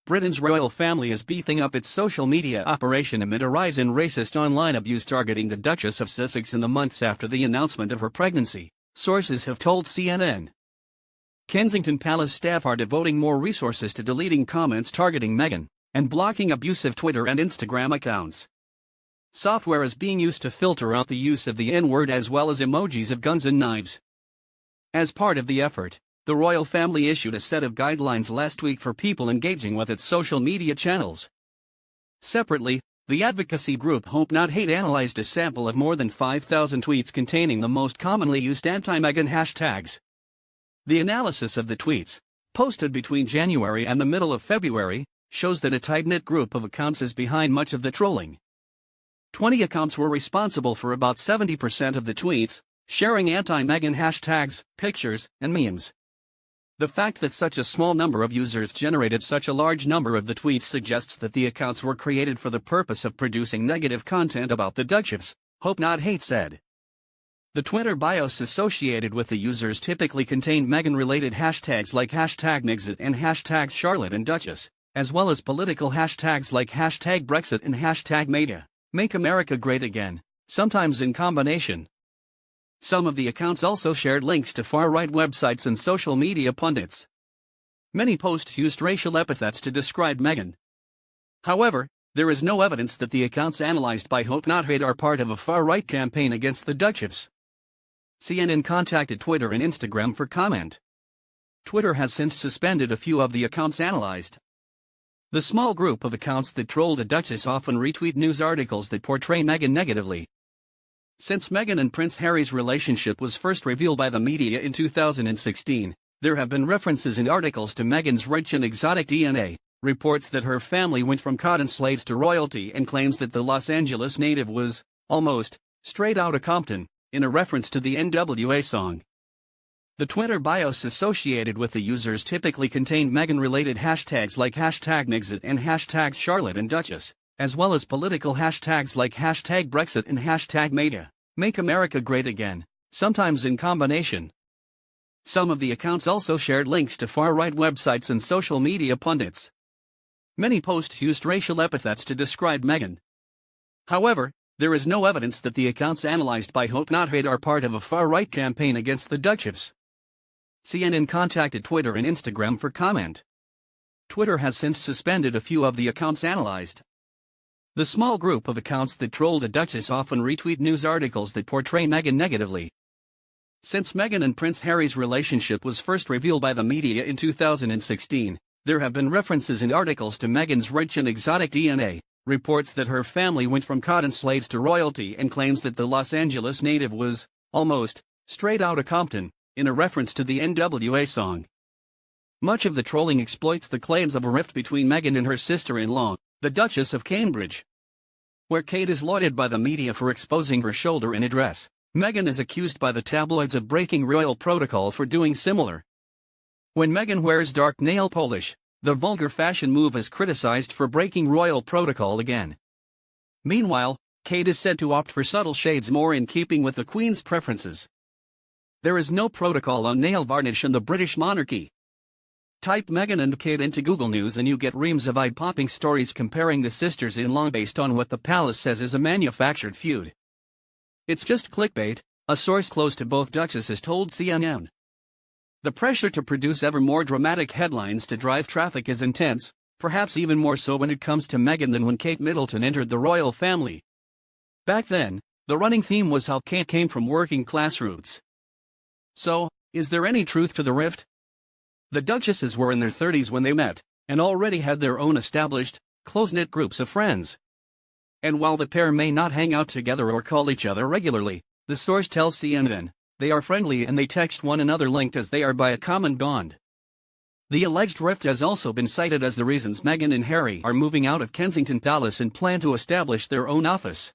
Britain's royal family is beefing up its social media operation amid a rise in racist online abuse targeting the Duchess of Sussex in the months after the announcement of her pregnancy, sources have told CNN. Kensington Palace staff are devoting more resources to deleting comments targeting Meghan and blocking abusive Twitter and Instagram accounts. Software is being used to filter out the use of the N-word as well as emojis of guns and knives. As part of the effort, the royal family issued a set of guidelines last week for people engaging with its social media channels. Separately, the advocacy group Hope Not Hate analyzed a sample of more than 5,000 tweets containing the most commonly used anti-Meghan hashtags. The analysis of the tweets, posted between January and the middle of February, shows that a tight-knit group of accounts is behind much of the trolling. 20 accounts were responsible for about 70% of the tweets, sharing anti-Meghan hashtags, pictures, and memes. The fact that such a small number of users generated such a large number of the tweets suggests that the accounts were created for the purpose of producing negative content about the Duchess, Hope Not Hate said. The Twitter bios associated with the users typically contained Meghan-related hashtags like #Megxit and #Charlotte and Duchess, as well as political hashtags like #Brexit and #Meta. Make America Great Again, sometimes in combination. Some of the accounts also shared links to far-right websites and social media pundits. Many posts used racial epithets to describe Meghan. However, there is no evidence that the accounts analyzed by Hope Not Hate are part of a far-right campaign against the Duchess. CNN contacted Twitter and Instagram for comment. Twitter has since suspended a few of the accounts analyzed. The small group of accounts that troll the Duchess often retweet news articles that portray Meghan negatively. Since Meghan and Prince Harry's relationship was first revealed by the media in 2016, there have been references in articles to Meghan's rich and exotic DNA, reports that her family went from cotton slaves to royalty, and claims that the Los Angeles native was, almost, straight outta Compton, in a reference to the NWA song. The Twitter bios associated with the users typically contained Meghan-related hashtags like #Megxit and #Charlotte and Duchess, as well as political hashtags like #Brexit and #Meta. Make America Great Again, sometimes in combination. Some of the accounts also shared links to far-right websites and social media pundits. Many posts used racial epithets to describe Meghan. However, there is no evidence that the accounts analyzed by Hope Not Hate are part of a far-right campaign against the Duchess. CNN contacted Twitter and Instagram for comment. Twitter has since suspended a few of the accounts analyzed. The small group of accounts that troll the Duchess often retweet news articles that portray Meghan negatively. Since Meghan and Prince Harry's relationship was first revealed by the media in 2016, there have been references in articles to Meghan's rich and exotic DNA, reports that her family went from cotton slaves to royalty, and claims that the Los Angeles native was, almost, straight outta Compton, in a reference to the NWA song. Much of the trolling exploits the claims of a rift between Meghan and her sister-in-law, the Duchess of Cambridge. Where Kate is lauded by the media for exposing her shoulder in a dress, Meghan is accused by the tabloids of breaking royal protocol for doing similar. When Meghan wears dark nail polish, the vulgar fashion move is criticized for breaking royal protocol again. Meanwhile, Kate is said to opt for subtle shades more in keeping with the Queen's preferences. There is no protocol on nail varnish in the British monarchy. Type Meghan and Kate into Google News and you get reams of eye-popping stories comparing the sisters-in-law based on what the palace says is a manufactured feud. It's just clickbait, a source close to both duchesses told CNN. The pressure to produce ever more dramatic headlines to drive traffic is intense, perhaps even more so when it comes to Meghan than when Kate Middleton entered the royal family. Back then, the running theme was how Kate came from working-class roots. So, is there any truth to the rift? The duchesses were in their 30s when they met, and already had their own established, close-knit groups of friends. And while the pair may not hang out together or call each other regularly, the source tells CNN, they are friendly and they text one another linked as they are by a common bond. The alleged rift has also been cited as the reasons Meghan and Harry are moving out of Kensington Palace and plan to establish their own office.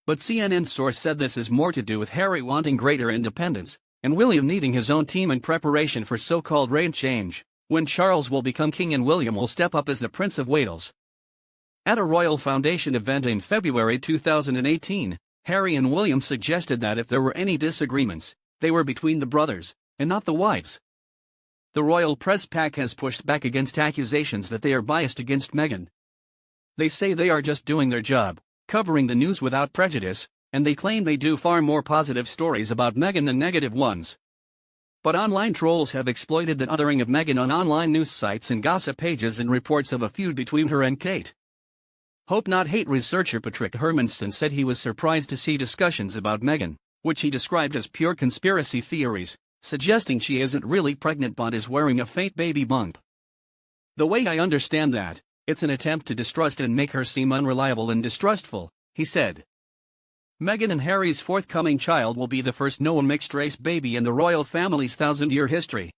But CNN's source said this is more to do with Harry wanting greater independence, and William needing his own team in preparation for so-called reign change, when Charles will become king and William will step up as the Prince of Wales. At a Royal Foundation event in February 2018, Harry and William suggested that if there were any disagreements, they were between the brothers, and not the wives. The royal press pack has pushed back against accusations that they are biased against Meghan. They say they are just doing their job, covering the news without prejudice, and they claim they do far more positive stories about Meghan than negative ones. But online trolls have exploited the othering of Meghan on online news sites and gossip pages and reports of a feud between her and Kate. Hope Not Hate researcher Patrick Hermansson said he was surprised to see discussions about Meghan, which he described as pure conspiracy theories, suggesting she isn't really pregnant but is wearing a fake baby bump. "The way I understand that, it's an attempt to distrust and make her seem unreliable and distrustful," he said. Meghan and Harry's forthcoming child will be the first known mixed-race baby in the royal family's 1,000-year history.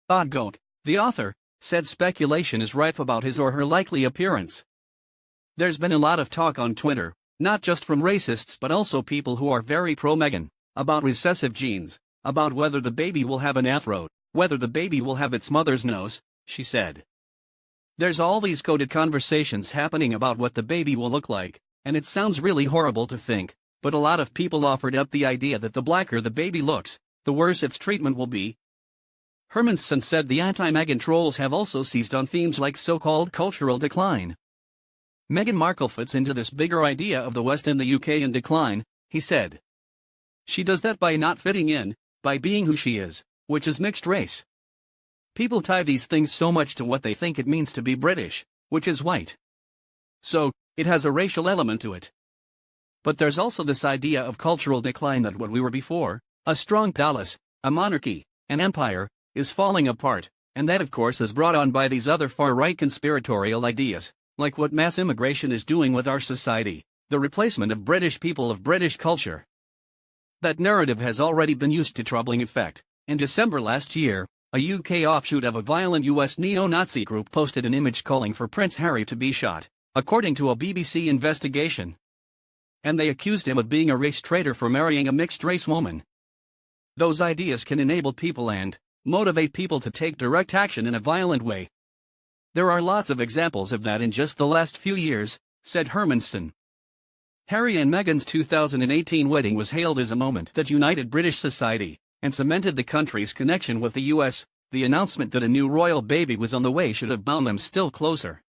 Odgok, the author, said speculation is rife about his or her likely appearance. "There's been a lot of talk on Twitter, not just from racists but also people who are very pro-Meghan, about recessive genes, about whether the baby will have an afro, whether the baby will have its mother's nose," she said. "There's all these coded conversations happening about what the baby will look like, and it sounds really horrible to think, but a lot of people offered up the idea that the blacker the baby looks, the worse its treatment will be." Hermansson said the anti-Meghan trolls have also seized on themes like so-called cultural decline. Meghan Markle fits into this bigger idea of the West and the UK in decline, he said. "She does that by not fitting in, by being who she is, which is mixed race. People tie these things so much to what they think it means to be British, which is white. So, it has a racial element to it. But there's also this idea of cultural decline, that what we were before, a strong palace, a monarchy, an empire, is falling apart, and that of course is brought on by these other far-right conspiratorial ideas, like what mass immigration is doing with our society, the replacement of British people of British culture. That narrative has already been used to troubling effect. In December last year, a UK offshoot of a violent US neo-Nazi group posted an image calling for Prince Harry to be shot, according to a BBC investigation. And they accused him of being a race traitor for marrying a mixed-race woman. Those ideas can enable people and motivate people to take direct action in a violent way. There are lots of examples of that in just the last few years, said Hermansson. Harry and Meghan's 2018 wedding was hailed as a moment that united British society and cemented the country's connection with the US. The announcement that a new royal baby was on the way should have bound them still closer.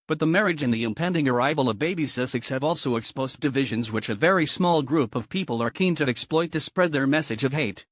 But the marriage and the impending arrival of baby Sussex have also exposed divisions which a very small group of people are keen to exploit to spread their message of hate.